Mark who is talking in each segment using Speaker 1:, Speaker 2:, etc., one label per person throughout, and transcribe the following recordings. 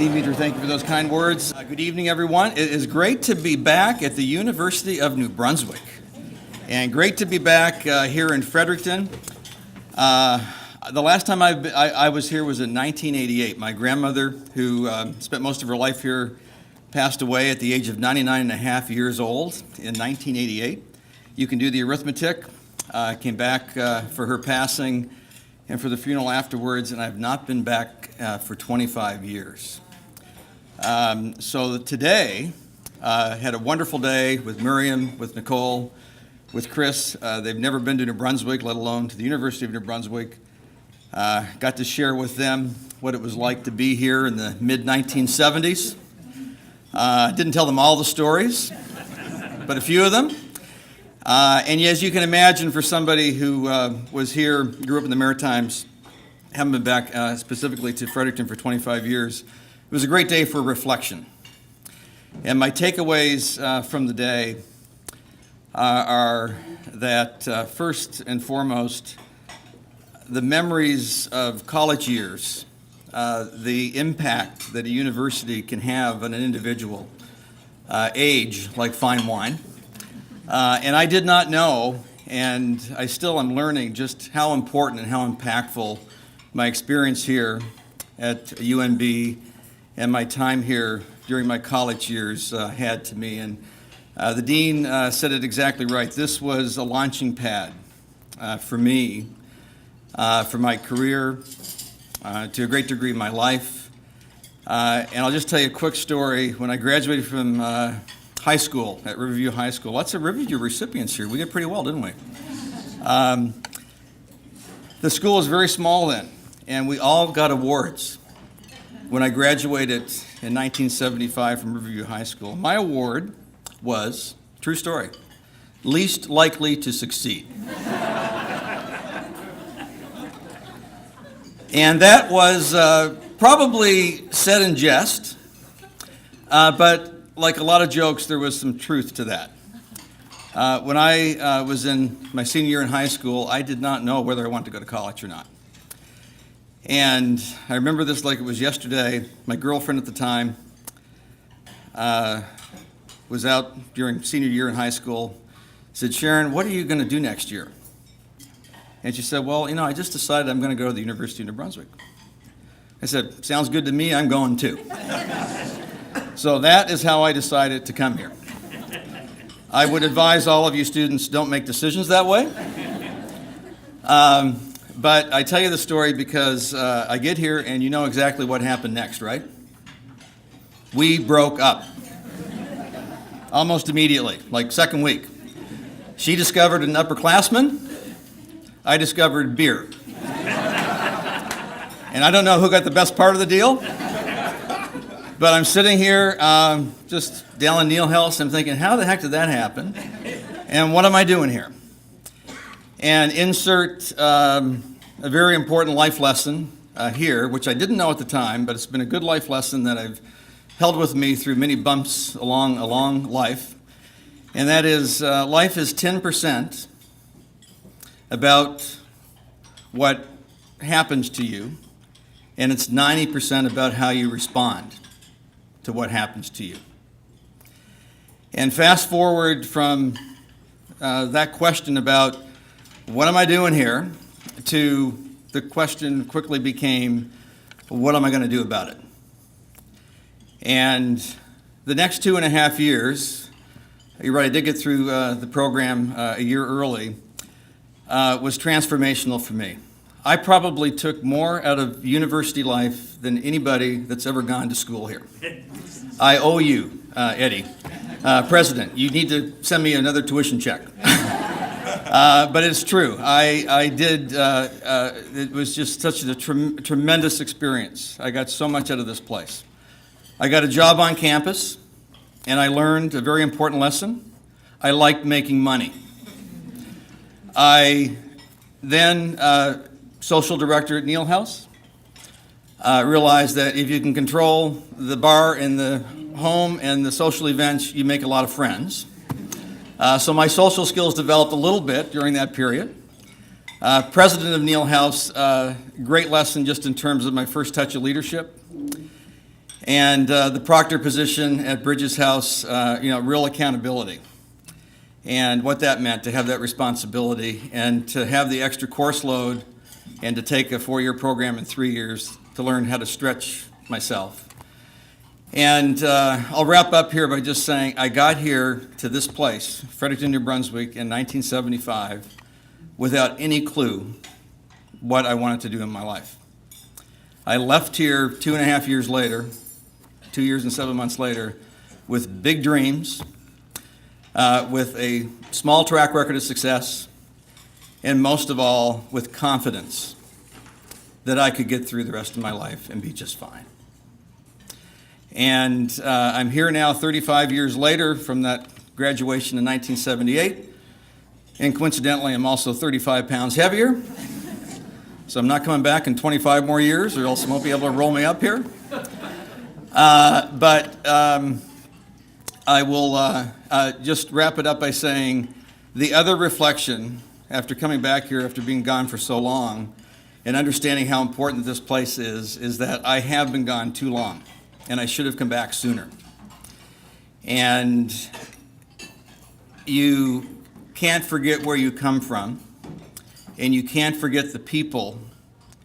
Speaker 1: Demeter, thank you for those kind words. Good evening, everyone. It is great to be back at the University of New Brunswick, and great to be back here in Fredericton. The last time I was here was in 1988. My grandmother, who spent most of her life here, passed away at the age of 99 and a half years old in 1988. You can do the arithmetic. I came back for her passing and for the funeral afterwards, and I've not been back for 25 years. So today, had a wonderful day with Miriam, with Nicole, with Chris. They've never been to New Brunswick, let alone to the University of New Brunswick. Got to share with them what it was like to be here in the mid-1970s. Didn't tell them all the stories, but a few of them. And as you can imagine, for somebody who was here, grew up in the Maritimes, haven't been back specifically to Fredericton for 25 years, it was a great day for reflection. And my takeaways from the day are that first and foremost, the memories of college years, the impact that a university can have on an individual, age like fine wine. And I did not know, and I still am learning just how important and how impactful my experience here at UNB and my time here during my college years had to me. And the dean said it exactly right. This was a launching pad for me, for my career, to a great degree my life. And I'll just tell you a quick story. When I graduated from high school, at Riverview High School, lots of Riverview recipients here. We did pretty well, didn't we? The school was very small then, and we all got awards. When I graduated in 1975 from Riverview High School, my award was, true story, least likely to succeed. And that was probably said in jest, but like a lot of jokes, there was some truth to that. When I was in my senior year in high school, I did not know whether I wanted to go to college or not. And I remember this like it was yesterday. My girlfriend at the time was out during senior year in high school, said, "Sharon, what are you going to do next year?" And she said, "Well, I just decided I'm going to go to the University of New Brunswick." I said, "Sounds good to me, I'm going too." So that is how I decided to come here. I would advise all of you students, don't make decisions that way. But I tell you the story because I get here and you know exactly what happened next, right? We broke up. Almost immediately, like second week. She discovered an upperclassman. I discovered beer. And I don't know who got the best part of the deal, but I'm sitting here just down in Neil House. I'm thinking, how the heck did that happen? And what am I doing here? And insert a very important life lesson here, which I didn't know at the time, but it's been a good life lesson that I've held with me through many bumps along a long life. And that is, life is 10% about what happens to you, and it's 90% about how you respond to what happens to you. And fast forward from that question about what am I doing here to the question quickly became, what am I going to do about it? And the next 2.5 years, you're right, I did get through the program a year early, was transformational for me. I probably took more out of university life than anybody that's ever gone to school here. I owe you, Eddie, President. You need to send me another tuition check. But it's true. I did, it was just such a tremendous experience. I got so much out of this place. I got a job on campus, and I learned a very important lesson. I liked making money. I then, social director at Neil House, realized that if you can control the bar and the home and the social events, you make a lot of friends. So my social skills developed a little bit during that period. President of Neil House, great lesson just in terms of my first touch of leadership. And the proctor position at Bridges House, real accountability. And what that meant, to have that responsibility and to have the extra course load and to take a 4-year program in 3 years to learn how to stretch myself. And I'll wrap up here by just saying I got here to this place, Fredericton, New Brunswick, in 1975 without any clue what I wanted to do in my life. I left here 2.5 years later, 2 years and 7 months later, with big dreams, with a small track record of success, and most of all, with confidence that I could get through the rest of my life and be just fine. And I'm here now 35 years later from that graduation in 1978, and coincidentally, I'm also 35 pounds heavier, so I'm not coming back in 25 more years, or else I won't be able to roll me up here. I will just wrap it up by saying the other reflection after coming back here after being gone for so long and understanding how important this place is that I have been gone too long and I should have come back sooner. And you can't forget where you come from, and you can't forget the people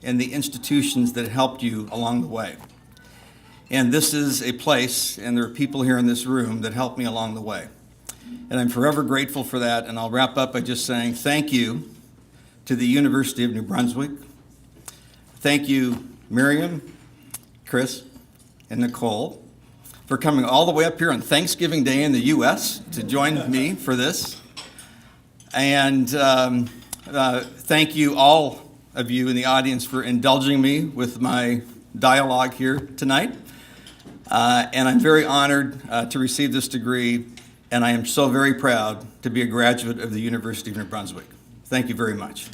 Speaker 1: and the institutions that helped you along the way. And this is a place, and there are people here in this room that helped me along the way. And I'm forever grateful for that, and I'll wrap up by just saying thank you to the University of New Brunswick. Thank you, Miriam, Chris, and Nicole, for coming all the way up here on Thanksgiving Day in the U.S. to join me for this. And thank you, all of you in the audience, for indulging me with my dialogue here tonight. And I'm very honored to receive this degree, and I am so very proud to be a graduate of the University of New Brunswick. Thank you very much.